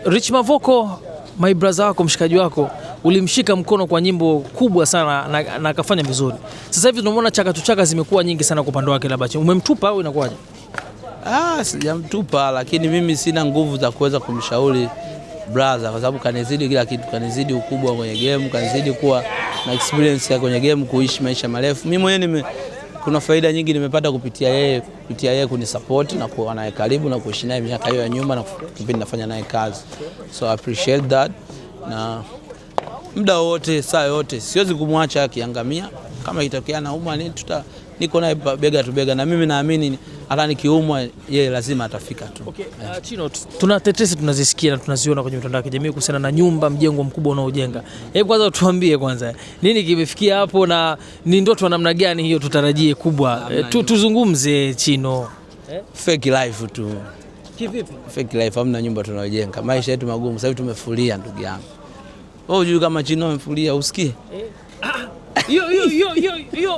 Rich Mavoko, my brother wako, mshikaji wako, ulimshika mkono kwa nyimbo kubwa sana na akafanya vizuri. Sasa hivi tunamwona chaka zimekuwa nyingi sana kwa upande wake, labda umemtupa au inakuwaje? Sijamtupa, lakini mimi sina nguvu za kuweza kumshauri brother kwa sababu kanizidi kila kitu, kanizidi ukubwa kwenye game, kanizidi kuwa na experience ya kwenye game, kuishi maisha marefu. Mimi mwenyewe kuna faida nyingi nimepata kupitia yeye kunisupport na kuwa naye karibu na kuishi naye miaka hiyo ya nyuma na kipindi nafanya naye kazi. So I appreciate that, na muda wote saa yote siwezi kumwacha akiangamia. Kama itatokea naumwa niko naye bega tu bega, na mimi naamini hata nikiumwa yeye lazima atafika tu. Okay. Chino, tuna tetesi tunazisikia na tunaziona kwenye mitandao ya kijamii kuhusiana na nyumba, mjengo mkubwa unaojenga. Hebu kwanza tuambie nini kimefikia hapo na ni ndoto ya namna gani hiyo tutarajie kubwa? Tuzungumze Chino. Fake life tu. Kivipi? Fake life, hamna nyumba tunaojenga. Maisha yetu magumu. Sasa hivi tumefulia ndugu yangu. Wewe unajua kama Chino amefulia usikii?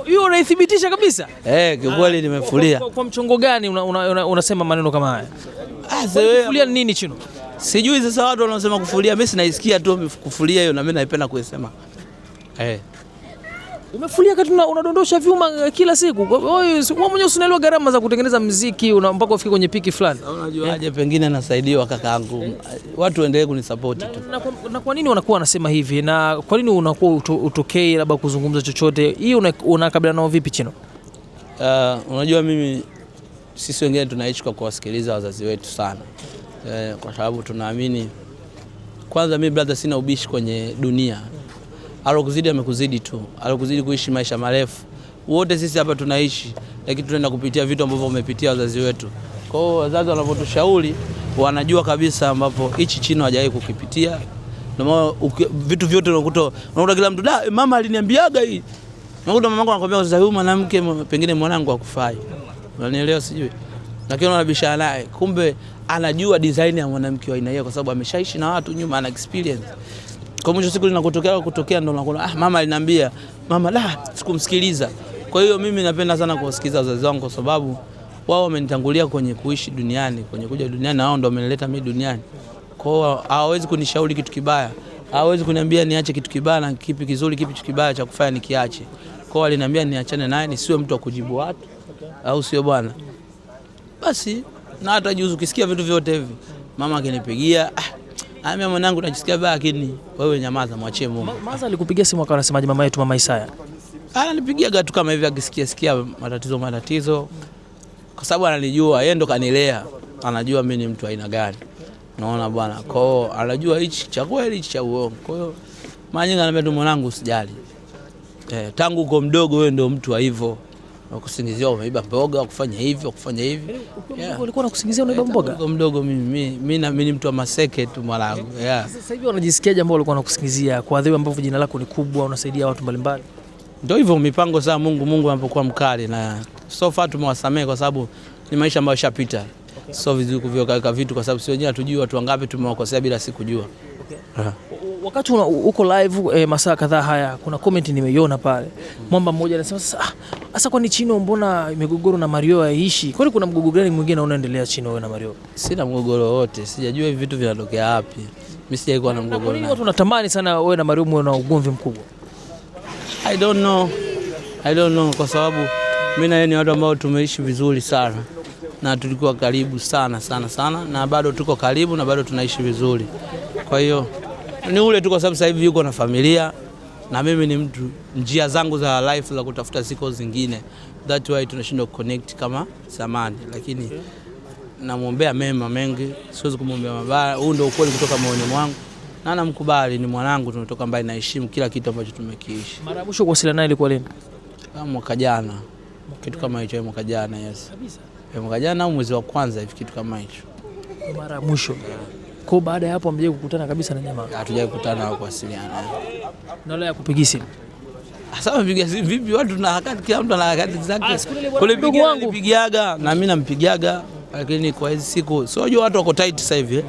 Hiyo unaithibitisha kabisa? Kikweli nimefulia. Kwa mchongo gani unasema maneno kama haya? Kufulia nini Chino? Sijui sasa watu wanasema kufulia, mimi sinaisikia tu kufulia hiyo na mimi naipenda kuisema. Umefulia kati unadondosha vyuma kila siku. Wewe mwenyewe unaelewa gharama za kutengeneza muziki mpaka ufike kwenye piki fulani. Unajua aje pengine nasaidiwa kakaangu. Watu waendelee kunisupport tu. Na kwa nini wanakuwa wanasema hivi? Na kwa nini unakuwa utokei labda kuzungumza chochote? Hii unakabiliana nao vipi Chino? Unajua sisi wengine tunaishi kwa kuwasikiliza wazazi wetu sana. Kwa sababu tunaamini kwanza, mimi brother sina ubishi kwenye dunia. Alokuzidi amekuzidi tu. Alokuzidi kuishi maisha marefu. Wote sisi hapa tunaishi, lakini tunaenda kupitia vitu ambavyo wamepitia wazazi wetu. Kwa hiyo wazazi wanapotushauri wanajua kabisa ambapo hichi Chino hajawahi kukipitia. Ndio vitu vyote unakuta kila mtu mama aliniambiaga hii. Unakuta mamangu anakuambia sasa huyu mwanamke pengine mwanangu hakufai. Unanielewa sijui. Lakini unabishana naye. Kumbe anajua design ya mwanamke wa aina hiyo kwa sababu ameshaishi na watu nyuma, ana experience. Kwa mwisho siku linakotokea ndo unakuwa mama aliniambia, mama sikumsikiliza. Kwa hiyo mimi napenda sana kuwasikiliza wazazi wangu kwa sababu wao wamenitangulia kwenye kuishi duniani, kwenye kuja duniani, na wao ndo wamenileta mimi duniani. Kwa hiyo hawawezi kunishauri kitu kibaya. Hawawezi kuniambia niache kitu kibaya na kipi kizuri, kipi kibaya cha kufanya nikiache. Kwa hiyo waliniambia niachane naye, nisiwe mtu wa kujibu watu. Au sio bwana? Basi na hata juzi ukisikia vitu vyote hivi, mama akinipigia, mimi mwanangu najisikia vibaya, lakini wewe nyamaza, mwachie Mungu. Maza alikupigia simu akasemaje mama yetu, mama Isaya? Ananipigia tu kama hivi akisikia matatizo. Kwa sababu ananijua, yeye ndo kanilea. Anajua mimi ni mtu aina gani. Unaona bwana. Kwa hiyo anajua hichi cha kweli, hichi cha uongo. Kwa hiyo mara nyingi ananiambia tu, mwanangu usijali. Tangu uko mdogo wewe ndo mtu wa hivyo. Wakusingizia umeiba mboga, kufanya hivi. Ulikuwa unakusingizia unaiba mboga? Uko mdogo mimi ni mtu wa maseke tu mwanangu. Sasa hivi unajisikiaje ambao ulikuwa unakusingizia kwa adhibu ambavyo jina lako ni kubwa, unasaidia watu mbalimbali? Ndio hivyo mipango saa Mungu anapokuwa mkali, na so far tumewasamea kwa sababu ni maisha ambayo yashapita. So vizuri kuviweka vitu kwa sababu sio wenyewe hatujui watu wangapi tumewakosea bila sikujua. Wakati uko live masaa kadhaa haya, kuna comment nimeiona pale. Mwamba mmoja anasema sasa kwani Chino mbona migogoro na Mario haiishi? Kwani kuna mgogoro gani mwingine unaendelea Chino wewe na Mario? Sina mgogoro wote. Sijajua hivi vitu vinatokea wapi. Mimi sijaikuwa na mgogoro. Kwa nini watu wanatamani sana wewe na Mario muwe na ugomvi mkubwa? I don't know kwa sababu mimi na yeye ni watu ambao tumeishi vizuri sana. Na tulikuwa karibu sana na bado tuko karibu na bado tunaishi vizuri. Kwa hiyo ni ule tu kwa sababu sasa hivi yuko na familia na mimi ni mtu njia zangu za life za kutafuta siku zingine. That's why tunashindwa connect kama zamani, lakini namuombea mema mengi, siwezi kumwombea mabaya. Huu ndio ukweli kutoka moyoni mwangu. Na namkubali, ni mwanangu, tumetoka mbali, na heshima kila kitu ambacho tumekiishi. Mara mwisho kuwasiliana naye ilikuwa lini? Mwaka jana. Kitu kama hicho mwaka jana, yes. Kabisa. Mwaka jana au mwezi wa kwanza hivi kitu kama hicho. Mara mwisho. Kwa baada ya hapo hamjaje kukutana kabisa na jamaa? Hatujaje kukutana au kuwasiliana. Na leo kupigia simu. Sasa mpigia simu vipi? Watu na harakati, kila mtu ana harakati zake. Kule pigiaga na mimi nampigiaga, lakini kwa hizi siku sio unajua watu wako tight sasa hivi.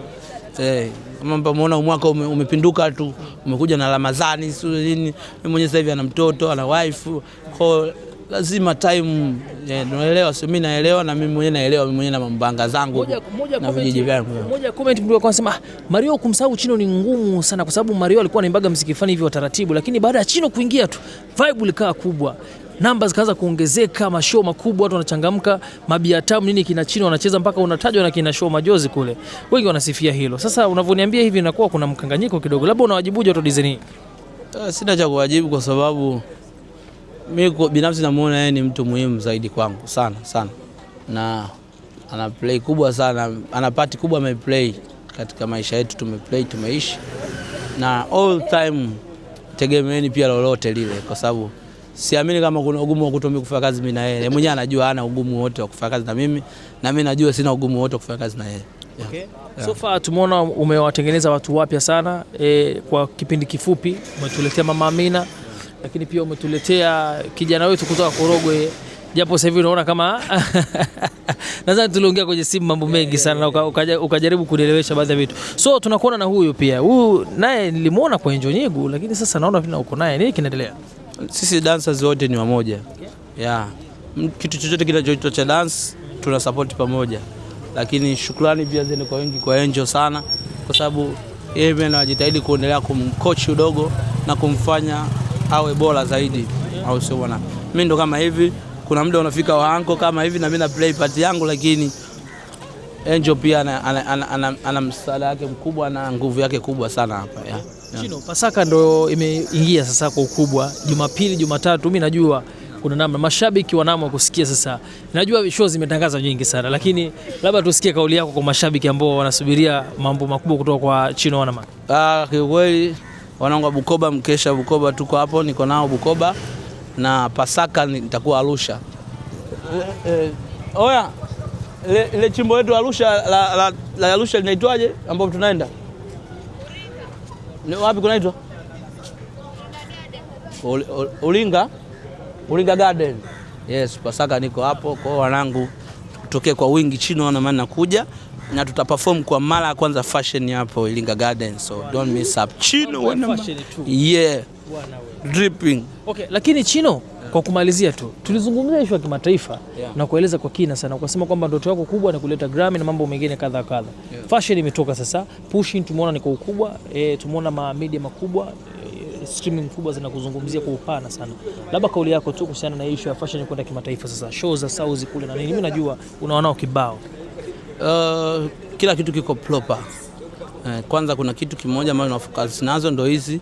Kama umeona mwaka umepinduka tu, umekuja na Ramadhani sio nini. Mimi mwenyewe sasa hivi ana mtoto, ana wife. Kwa lazima time, unaelewa, sio mimi naelewa na mimi mwenyewe naelewa, mimi mwenyewe na mambanga zangu na vijiji vyangu. Moja comment mtu akasema Mario kumsahau Chino ni ngumu sana, kwa sababu Mario alikuwa anaimbaga muziki fani hivi wa taratibu, lakini baada ya Chino kuingia tu vibe ilikaa kubwa, namba zikaanza kuongezeka, mashow makubwa, watu wanachangamka, mabia tamu nini kina Chino wanacheza mpaka unatajwa na kina show majozi kule, wengi wanasifia hilo. Sasa unavyoniambia hivi inakuwa kuna mkanganyiko kidogo, labda unawajibuje watu design hii? Sina cha kuwajibu kwa sababu mimi binafsi namuona yeye ni mtu muhimu zaidi kwangu sana sana, na ana play kubwa sana, ana part kubwa ameplay katika maisha yetu, tumeplay, tumeishi, na all time tegemeeni pia lolote lile, kwa sababu siamini kama kuna ugumu wa kutomii kufanya kazi mimi na yeye. Mwenyewe anajua hana ugumu wote wa kufanya kazi na mimi, na mimi najua sina ugumu wote wa kufanya kazi na yeye. Okay. Yeah. So far tumeona umewatengeneza watu wapya sana kwa kipindi kifupi. Umetuletea Mama Amina, lakini pia umetuletea kijana wetu kutoka Korogwe, japo sasa hivi unaona kama nadhani tuliongea kwenye simu mambo mengi sana na ukajaribu kunielewesha baadhi ya vitu. So tunakuona na huyu pia. Huyu naye nilimuona kwa Enjo Nyigu, lakini sasa naona vina uko naye. Nini kinaendelea? Sisi dancers wote ni wamoja. Yeah. Kitu chochote kinachoitwa cha dance tuna support pamoja. Lakini shukrani pia zile kwa wengi kwa Enjo sana, kwa sababu yeye anajitahidi kuendelea kumcoach udogo na kumfanya awe bora zaidi, au sio bwana? Mimi ndo kama hivi, kuna muda unafika waanko kama hivi na mimi na play part yangu, lakini Enjo pia ana msaada wake mkubwa na nguvu yake kubwa sana hapa. Yeah. Chino, Pasaka ndo imeingia sasa kwa ukubwa. Jumapili, Jumatatu, mimi najua kuna namna mashabiki wanamo kusikia sasa. Najua show zimetangazwa nyingi sana, lakini labda tusikie kauli yako kwa mashabiki ambao wanasubiria mambo makubwa kutoka kwa Chino Wanaman. Kiukweli wanangu wa Bukoba, mkesha Bukoba, tuko hapo, niko nao Bukoba, na Pasaka nitakuwa Arusha. Oya, ile chimbo letu Arusha la Arusha linaitwaje ambapo tunaenda? Ni wapi kunaitwa? Ulinga Garden. Yes, Pasaka niko hapo kwa wanangu, tutokee kwa wingi. Chino Wanaman nakuja na tutaperform kwa mara ya kwanza fashion hapo Ulinga Garden, so don't miss up. Chino Wanaman. Yeah. Dripping. Okay, lakini Chino, kwa kumalizia tu, tulizungumzia issue ya kimataifa na kueleza kwa kina sana, ukasema kwamba ndoto yako kubwa ni kuleta Grammy na mambo mengine kadha kadha. Fashion imetoka sasa, pushing tumeona ni kwa ukubwa, tumeona ma media makubwa, streaming kubwa zinakuzungumzia kwa upana sana. Labda kauli yako tu kuhusiana na issue ya fashion kwenda kimataifa sasa, shows za South kule na nini. Mimi najua unaona kibao. Kila kitu kiko proper. Kwanza kuna kitu kimoja ambacho tunafocus nazo, ndo hizi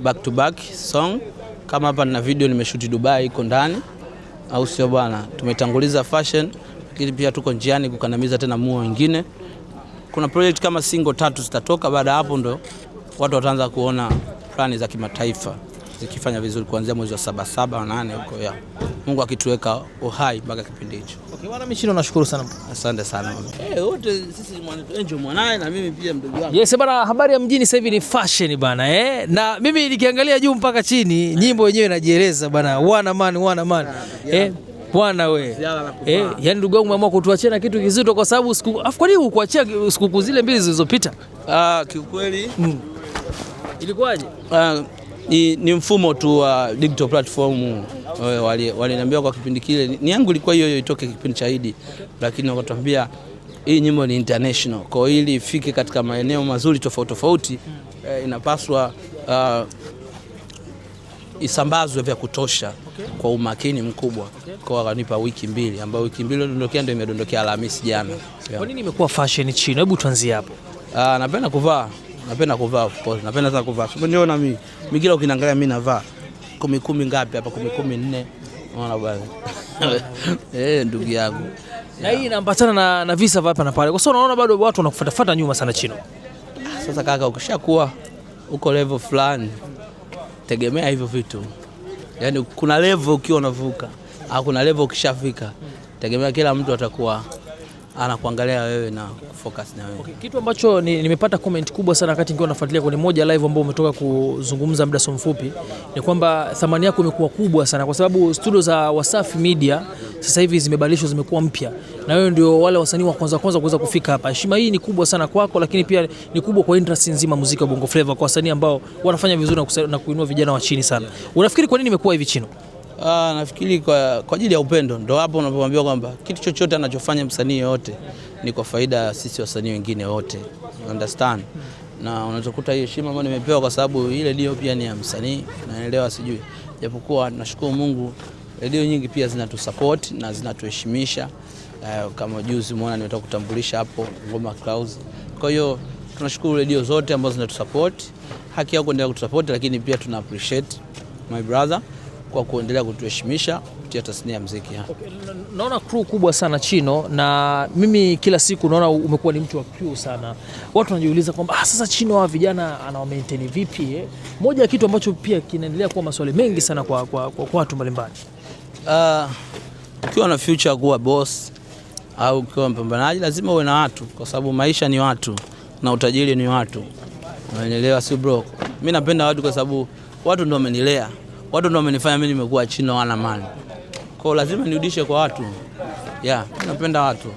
back to back song. Kama hapa na video nimeshoot Dubai iko ndani, au sio bwana? Tumetanguliza fashion, lakini pia tuko njiani kukandamiza tena muo wengine. Kuna project kama single 3 zitatoka, baada hapo ndo watu wataanza kuona plani za kimataifa zikifanya vizuri kuanzia mwezi wa 7 8 huko ya. Mungu akituweka uhai mpaka kipindi hicho. Okay, bwana Chino, nashukuru sana. Asante sana. Wote sisi Enjo mwanae na mimi pia mdogo wangu. Yes bana, habari ya mjini sasa hivi ni fashion bana na mimi nikiangalia juu mpaka chini, nyimbo yenyewe inajieleza bana, Wanaman. Bwana we. Yaani ndugu yangu ameamua kutuachia na kitu kizito kwa sababu kwa nini ukuachia siku zile 2 zilizopita? Kiukweli ilikuwaje? Ni mfumo tu wa digital platform. Waliniambia kwa kipindi kile ni yangu ilikuwa hiyo itoke kipindi cha Idi, lakini wakatuambia hii nyimbo ni international, kwa hiyo ili ifike katika maeneo mazuri tofauti inapaswa isambazwe vya kutosha kwa umakini mkubwa. Kwa wakanipa wiki 2, ambayo wiki 2 iliyodondokea ndio imedondokea Alhamisi jana. Kwa nini imekuwa fashion Chino? Hebu tuanzie hapo. Napenda kuvaa of course. Napenda sana kuvaa. Ndio na mimi kila ukiniangalia mimi navaa 10 ngapi hapa, 14. Unaona bwana. Ndugu yangu. Na hii inaambatana na visa hapa na pale. Kwa sababu unaona bado watu wanakufuata nyuma sana Chino. Sasa kaka, ukishakuwa uko level fulani, tegemea hivyo vitu. Yaani kuna level ukiwa unavuka, au kuna level ukishafika, tegemea kila mtu atakuwa anakuangalia wewe na kufocus na wewe. Okay, kitu ambacho nimepata comment kubwa sana wakati nikiwa nafuatilia kwenye moja live ambao umetoka kuzungumza muda so mfupi, ni kwamba thamani yako imekuwa kubwa sana kwa sababu studio za Wasafi Media sasa hivi zimebadilishwa, zimekuwa mpya, na wewe ndio wale wasanii wa kwanza kuweza kufika hapa. Heshima hii ni kubwa sana kwako, lakini pia ni kubwa kwa industry nzima muziki wa Bongo Flava, kwa wasanii ambao wanafanya vizuri na kuinua vijana wa chini sana. Unafikiri kwa nini imekuwa hivi Chino? Nafikiri kwa ajili ya upendo, ndo hapo unapoambiwa kwamba kitu chochote anachofanya msanii yote ni kwa faida ya sisi wasanii wengine wote, you understand? Na unachokuta hiyo heshima ambayo nimepewa kwa sababu ile redio pia ni ya msanii, naelewa sijui. Japokuwa nashukuru Mungu, redio nyingi pia zinatusupport na zinatuheshimisha. Kama juzi umeona nimetoka kutambulisha hapo Ngoma Clouds. Kwa hiyo tunashukuru redio zote ambazo zinatusupport. Haki yao kuendelea kutusupport, lakini pia tuna appreciate my brother kwa kuendelea kutuheshimisha kupitia tasnia ya muziki. Okay, naona crew kubwa sana Chino, na mimi kila siku naona umekuwa ni mtu wa crew sana. Watu wanajiuliza kwamba sasa Chino wa vijana ana maintain vipi? Moja ya kitu ambacho pia kinaendelea kuwa maswali mengi sana kwa watu mbalimbali. Ukiwa na future kuwa boss au ukiwa mpambanaji lazima uwe na watu, kwa sababu maisha ni watu na utajiri ni watu. Unaelewa si bro? Mimi napenda watu kwa sababu watu ndio wamenilea. Watu ndio wamenifanya mimi nimekuwa Chino wana mali. Kwa lazima nirudishe kwa watu. Napenda watu.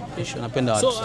Napenda watu. So,